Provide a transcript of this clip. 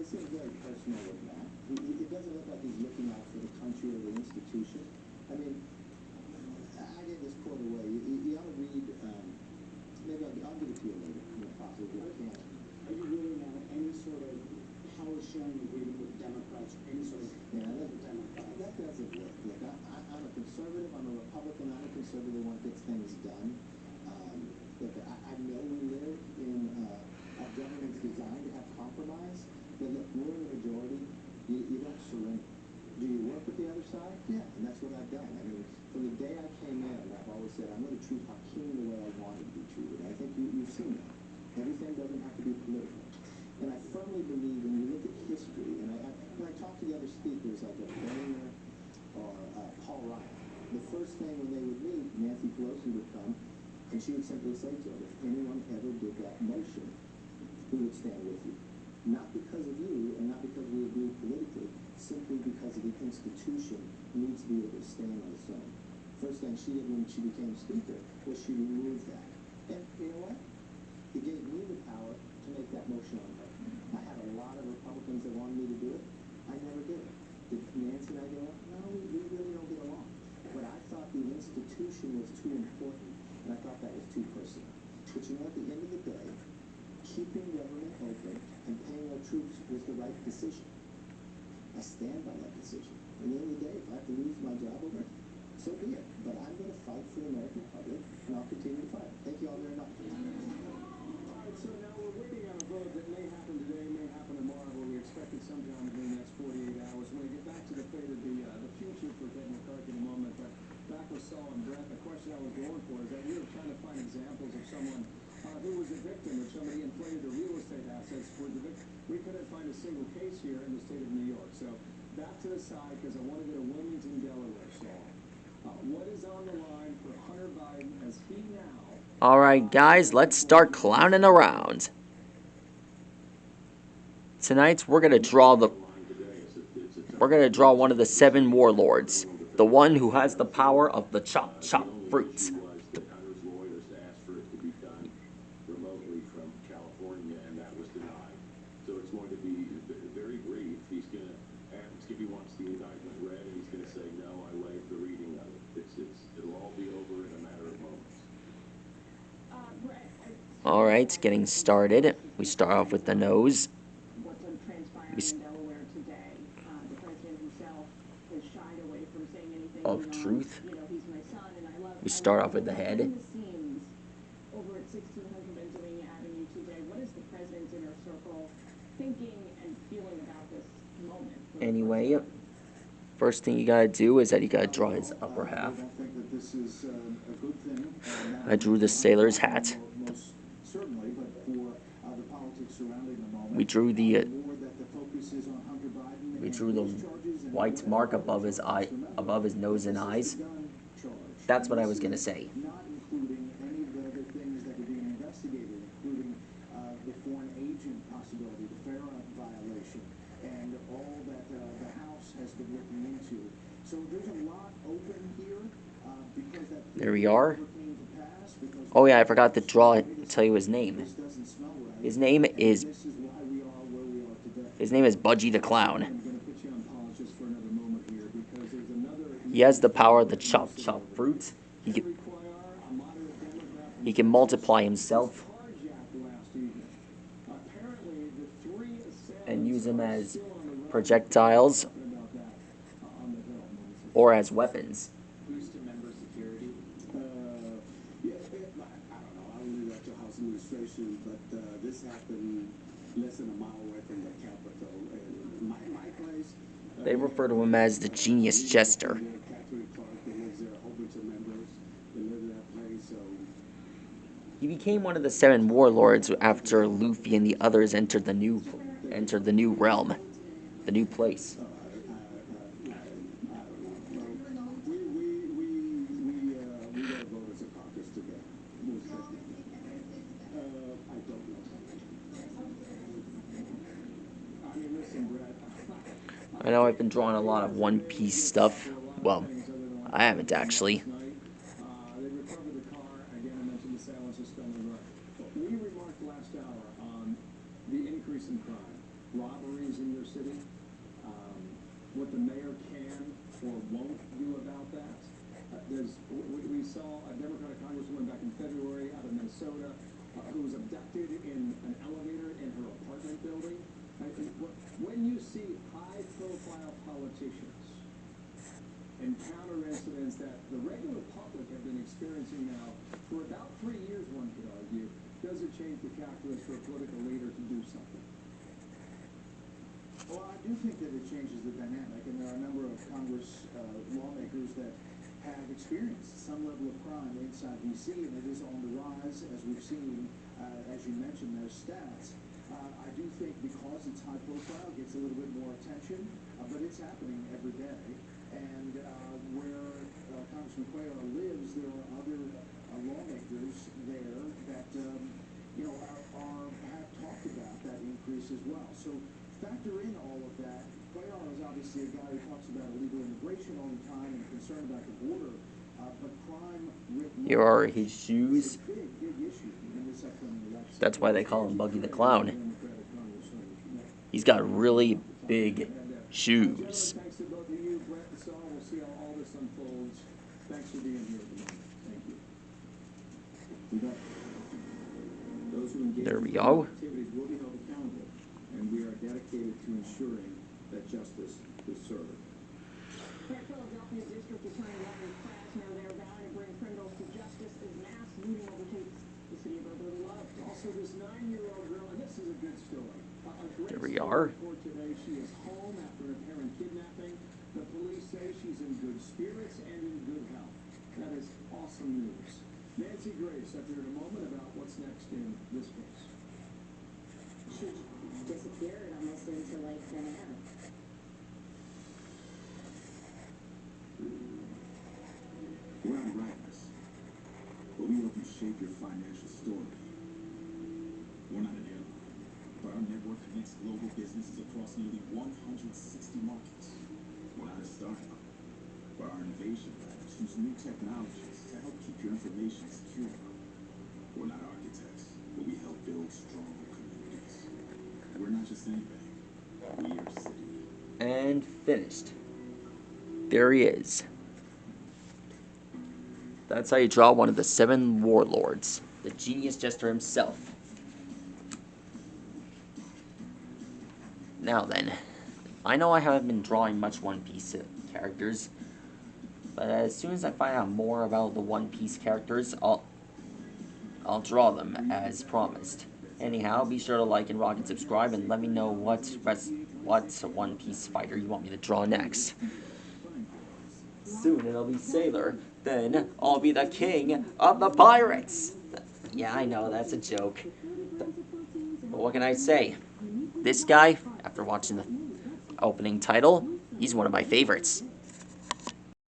This is very personal with Matt. It doesn't look like he's looking out for the country or the institution. I mean, I gave this quote away. You ought to read, maybe I'll give it to you later, possibly if I can. Are you ruling out any sort of power-sharing agreement with Democrats, or any sort of Democrats? That doesn't work. Look, I'm a conservative. I'm a Republican. I'm a conservative one gets things done. Look, I know we live in a government's designed to have compromise, but look, we're in the majority. You don't surrender. Do you work with the other side? Yeah, and that's what I've done. I mean, from the day I came in, I've always said I'm going to treat Hakeem the way I want to be treated. And I think you've seen that. Everything doesn't have to be political. And I firmly believe when you look at history, and when I talk to the other speakers like Boehner or Paul Ryan, the first thing when they would meet, Nancy Pelosi would come, and she would simply say to them, if anyone ever did that motion, we would stand with you. Not because of you, and not because we agree politically, simply because of the institution needs to be able to stand on its own. First thing she did when she became Speaker was she removed that. And you know what? It gave me the power to make that motion on her. I had a lot of Republicans that wanted me to do it. I never did it. Did Nancy and I get along? No, we really don't get along. But I thought the institution was too important, and I thought that was too personal. But you know, at the end of the day, keeping government open and paying our troops was the right decision. I stand by that decision. At the end of the day, if I have to lose my job over it, so be it. But I'm going to fight for the American public, and I'll continue to fight. Thank you all very much. All right, so now we're waiting on a vote that may happen today, may happen tomorrow, but we expect it sometime in the next 48 hours. We're going to get back to the fate of the future for Kevin McCarthy in a moment. But back with Saul and Brett, the question I was going for is that we were trying to find examples of someone who was a victim of somebody inflated their real estate assets for the victim. We couldn't find a single case here in the state of New York. So back to the side, because I want to go to Wilmington, Delaware, Saul. What is on the line for Hunter Biden as he now... All right, guys, let's start clowning around. Tonight, we're gonna draw one of the 7 warlords, the one who has the power of the chop fruits. All right, getting started. We start off with the nose. Of truth. We start off with the head. Anyway, first thing you gotta do is that you gotta draw his upper half. I drew the sailor's hat. We drew the white mark above his eye, above his nose and eyes. That's what I was gonna say. Not including any of the other things that are being investigated, including the foreign agent possibility, the FARA violation, and all that the House has been looking into. So there's a lot open here because that. There we are. Oh yeah, I forgot to tell you his name. His name is Buggy the Clown. He has the power of the chop fruit. He can multiply himself and use them as projectiles or as weapons. But this happened less than a mile away from the Capitol. And my place. They refer to him as the genius jester. He became one of the 7 warlords after Luffy and the others entered the new realm, the new place. I know I've been drawing a lot of One Piece stuff. Well, I haven't actually. We remarked last hour on the increase in crime. robberies in your city, what the mayor can or won't do about that. We saw a Democratic congresswoman back in February out of Minnesota who was abducted in an elevator in her apartment building. When you see high-profile politicians encounter incidents that the regular public have been experiencing now for about 3 years, one could argue, does it change the calculus for a political leader to do something? Well, I do think that it changes the dynamic, and there are a number of Congress lawmakers that have experienced some level of crime inside D.C., and it is on the rise, as we've seen, as you mentioned, their stats. I do think because it's high profile, it gets a little bit more attention, but it's happening every day. And where Congressman Cuellar lives, there are other lawmakers there that have talked about that increase as well. So factor in all of that. Cuellar is obviously a guy who talks about illegal immigration all the time and concerned about the border, but crime writ large. Here are his shoes. Big issue in this upcoming election. That's why they call him Buggy the Clown. He's got really big shoes. Thanks to both of you, Brett and Saul. We'll see how all this unfolds. Thanks for being here tonight. Thank you. Those who engage There we in go. activities will be held accountable, and we are dedicated to ensuring that justice is served. Philadelphia District Attorney Larry Krasner there vowing to bring criminals to justice as mass looting overtakes the city of urban love. Also, this 9-year-old girl, and this is a good story. There we are. Today, she is home after an apparent kidnapping. The police say she's in good spirits and in good health. That is awesome news. Nancy Grace up here in a moment about what's next in this case. She disappeared almost into like thin air. We're on Riders, but we help you shape your financial story. We're not an airline, but our network connects global businesses across nearly 160 markets. We're not a startup, but our innovation labs use new technologies to help keep your information secure. We're not architects, but we help build strong communities. We're not just any bank, we are City. And finished. There he is. That's how you draw one of the 7 warlords. The genius jester himself. Now then, I know I haven't been drawing much One Piece characters, but as soon as I find out more about the One Piece characters, I'll draw them as promised. Anyhow, be sure to like and rock and subscribe, and let me know what One Piece fighter you want me to draw next. Soon it'll be Sailor, then I'll be the king of the pirates! Yeah, I know, that's a joke. But what can I say? This guy, after watching the opening title, he's one of my favorites.